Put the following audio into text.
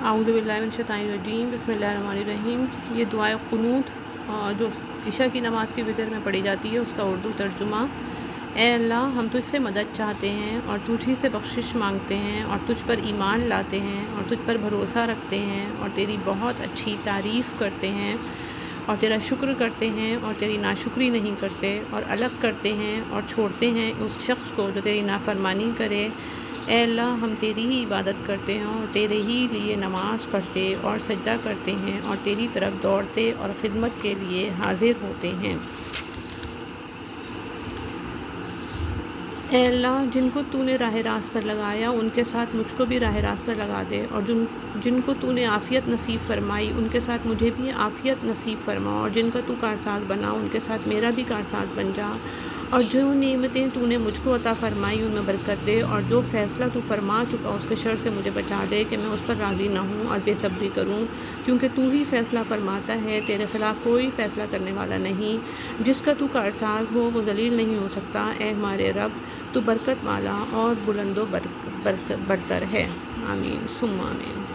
اعوذ باللہ من الشیطان الرجیم، بسم اللہ الرحمن الرحیم۔ یہ دعائے قنوت جو عشاء کی نماز کی وتر میں پڑھی جاتی ہے، اس کا اردو ترجمہ۔ اے اللہ، ہم تجھ سے مدد چاہتے ہیں اور تجھ ہی سے بخشش مانگتے ہیں اور تجھ پر ایمان لاتے ہیں اور تجھ پر بھروسہ رکھتے ہیں اور تیری بہت اچھی تعریف کرتے ہیں اور تیرا شکر کرتے ہیں اور تیری ناشکری نہیں کرتے اور الگ کرتے ہیں اور چھوڑتے ہیں اس شخص کو جو تیری نافرمانی کرے۔ اے اللہ، ہم تیری ہی عبادت کرتے ہیں اور تیرے ہی لیے نماز پڑھتے اور سجدہ کرتے ہیں اور تیری طرف دوڑتے اور خدمت کے لیے حاضر ہوتے ہیں۔ اے اللہ، جن کو تو نے راہ راست پر لگایا ان کے ساتھ مجھ کو بھی راہ راست پر لگا دے، اور جن کو تو نے عافیت نصیب فرمائی ان کے ساتھ مجھے بھی عافیت نصیب فرما، اور جن کا تو کارساز بنا ان کے ساتھ میرا بھی کارساز بن جا، اور جو نعمتیں تو نے مجھ کو عطا فرمائی ان میں برکت دے، اور جو فیصلہ تو فرما چکا اس کے شر سے مجھے بچا دے کہ میں اس پر راضی نہ ہوں اور بے صبری کروں، کیونکہ تو ہی فیصلہ فرماتا ہے، تیرے خلاف کوئی فیصلہ کرنے والا نہیں۔ جس کا تو کارساز ہو وہ ذلیل نہیں ہو سکتا۔ اے ہمارے رب، تو برکت والا اور بلند و برتر ہے۔ آمین ثم آمین۔